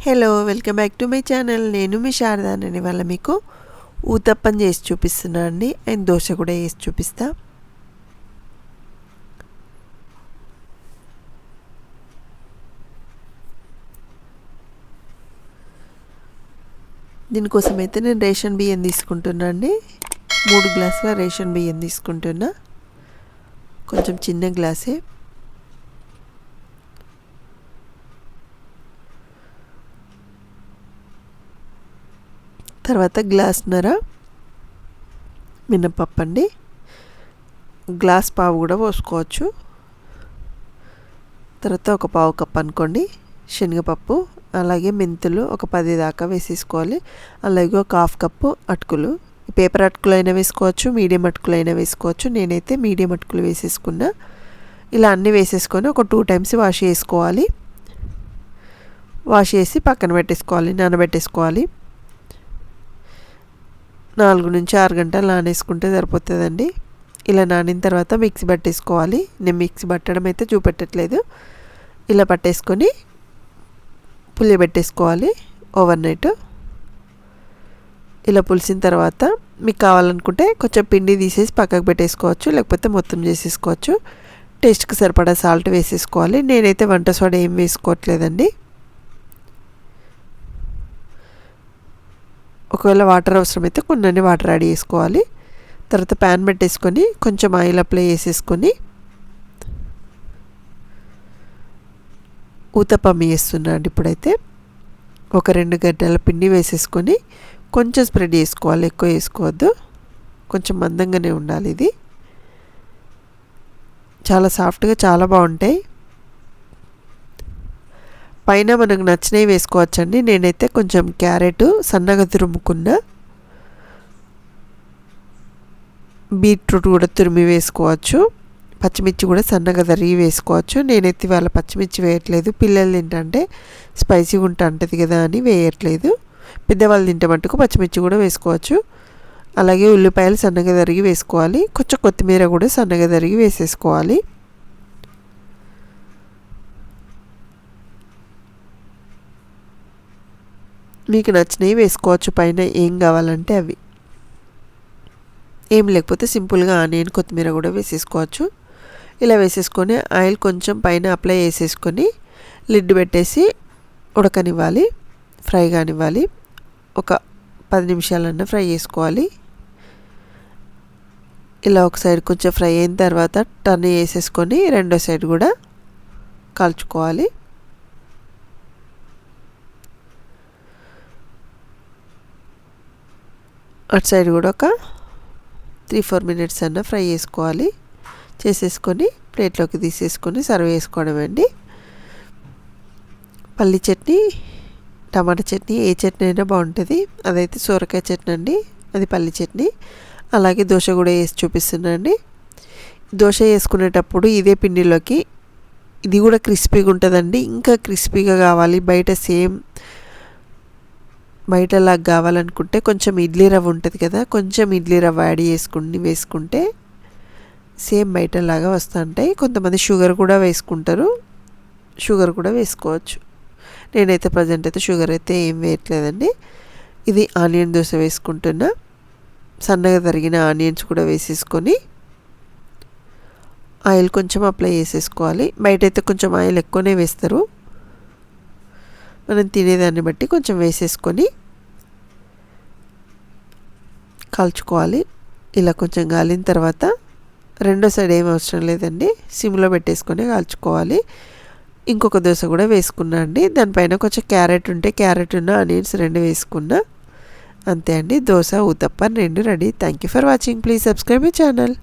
Hello, welcome back to my channel. నేను మీ శారదానని. వాళ్ళ మీకు ఊతప్పం చేసి చూపిస్తున్నా అండి. అండ్ దోశ కూడా వేసి చూపిస్తా. దీనికోసం అయితే నేను రేషన్ బియ్యం తీసుకుంటున్నా అండి. 3 గ్లాసుల రేషన్ బియ్యం తీసుకుంటున్నా. కొంచెం చిన్న గ్లాసే. తర్వాత గ్లాస్న్నర మినపప్పు అండి. గ్లాస్ పావు కూడా పోసుకోవచ్చు. తర్వాత ఒక పావు కప్పు అనుకోండి శనగపప్పు. అలాగే మెంతులు ఒక 10 దాకా వేసేసుకోవాలి. అలాగే ఒక హాఫ్ కప్పు అటుకులు. పేపర్ అటుకులు అయినా వేసుకోవచ్చు, మీడియం అటుకులు అయినా వేసుకోవచ్చు. నేనైతే మీడియం అటుకులు వేసేసుకున్నా. ఇలా అన్నీ వేసేసుకొని ఒక 2 టైమ్స్ వాష్ చేసుకోవాలి. వాష్ చేసి పక్కన పెట్టేసుకోవాలి, నానబెట్టేసుకోవాలి. 4 నుంచి 6 గంటలు నానేసుకుంటే సరిపోతుందండి. ఇలా నానిన తర్వాత మిక్సీ పట్టేసుకోవాలి. నేను మిక్సీ పట్టడం అయితే చూపెట్టట్లేదు. ఇలా పట్టేసుకొని పులియబెట్టేసుకోవాలి ఓవర్ నైట్. ఇలా పులిసిన తర్వాత మీకు కావాలనుకుంటే కొంచెం పిండి తీసేసి పక్కకు పెట్టేసుకోవచ్చు, లేకపోతే మొత్తం చేసేసుకోవచ్చు. టేస్ట్కి సరిపడా సాల్ట్ వేసేసుకోవాలి. నేనైతే వంట సోడా ఏం వేసుకోవట్లేదండి. ఒకవేళ వాటర్ అవసరమైతే కొన్ని వాటర్ యాడ్ చేసుకోవాలి. తర్వాత ప్యాన్ పెట్టేసుకొని కొంచెం ఆయిల్ అప్లై చేసేసుకొని ఊతప్పం వేస్తున్నా అండి. ఇప్పుడైతే ఒక 2 గడ్డల పిండి వేసేసుకొని కొంచెం స్ప్రెడ్ చేసుకోవాలి, ఎక్కువ వేసుకోవద్దు. కొంచెం మందంగానే ఉండాలి. ఇది చాలా సాఫ్ట్గా చాలా బాగుంటాయి. పైన మనకు నచ్చినవి వేసుకోవచ్చండి. నేనైతే కొంచెం క్యారెట్ సన్నగా తురుముకున్న, బీట్రూట్ కూడా తురిమి వేసుకోవచ్చు. పచ్చిమిర్చి కూడా సన్నగా తరిగి వేసుకోవచ్చు. నేనైతే ఇవాళ పచ్చిమిర్చి వేయట్లేదు. పిల్లలు తింటే స్పైసీగా ఉంటుంది కదా అని వేయట్లేదు. పెద్దవాళ్ళు తింటే మట్టుకు పచ్చిమిర్చి కూడా వేసుకోవచ్చు. అలాగే ఉల్లిపాయలు సన్నగా తరిగి వేసుకోవాలి. కొంచెం కొత్తిమీర కూడా సన్నగా తరిగి వేసేసుకోవాలి. మీకు నచ్చినవి వేసుకోవచ్చు. పైన ఏం కావాలంటే అవి. ఏం లేకపోతే సింపుల్గా ఆనియన్ కొత్తిమీర కూడా వేసేసుకోవచ్చు. ఇలా వేసేసుకొని ఆయిల్ కొంచెం పైన అప్లై చేసేసుకొని లిడ్ పెట్టేసి ఉడకనివ్వాలి, ఫ్రై కానివ్వాలి. ఒక 10 నిమిషాలన్నా ఫ్రై చేసుకోవాలి. ఇలా ఒక సైడ్ కొంచెం ఫ్రై అయిన తర్వాత టర్న్ చేసేసుకొని రెండో సైడ్ కూడా కాల్చుకోవాలి. అటు సైడ్ కూడా ఒక 3-4 మినిట్స్ అన్న ఫ్రై చేసుకోవాలి. చేసేసుకొని ప్లేట్లోకి తీసేసుకొని సర్వ్ చేసుకోవడం అండి. పల్లి చట్నీ, టమాటా చట్నీ, ఏ చట్నీ అయినా బాగుంటుంది. అదైతే సొరకాయ చట్నీ అండి, అది పల్లి చట్నీ. అలాగే దోశ కూడా వేసి చూపిస్తున్నా అండి. దోశ వేసుకునేటప్పుడు ఇదే పిండిలోకి ఇది కూడా క్రిస్పీగా ఉంటుందండి. ఇంకా క్రిస్పీగా కావాలి, బయటలాగా కావాలనుకుంటే కొంచెం ఇడ్లీ రవ్వ ఉంటుంది కదా, కొంచెం ఇడ్లీ రవ్వ యాడ్ వేసుకుంటే సేమ్ బయటలాగా వస్తుంటాయి. కొంతమంది షుగర్ కూడా వేసుకుంటారు, షుగర్ కూడా వేసుకోవచ్చు. నేనైతే ప్రజెంట్ అయితే షుగర్ అయితే ఏం వేయట్లేదండి. ఇది ఆనియన్ దోశ వేసుకుంటున్నా. సన్నగా తరిగిన ఆనియన్స్ కూడా వేసేసుకొని ఆయిల్ కొంచెం అప్లై చేసేసుకోవాలి. బయట అయితే కొంచెం ఆయిల్ ఎక్కువనే వేస్తారు. మనం తినేదాన్ని బట్టి కొంచెం వేసేసుకొని కాల్చుకోవాలి. ఇలా కొంచెం గాలిన తర్వాత రెండో సైడ్ ఏం అవసరం లేదండి, సిమ్లో పెట్టేసుకొని కాల్చుకోవాలి. ఇంకొక దోశ కూడా వేసుకున్నా అండి. దానిపైన కొంచెం క్యారెట్ ఉంటే క్యారెట్ ఉన్న ఆనియన్స్ 2 వేసుకున్నా. అంతే అండి, dosa uttapam 2 ready. Thank you for watching. Please subscribe my channel.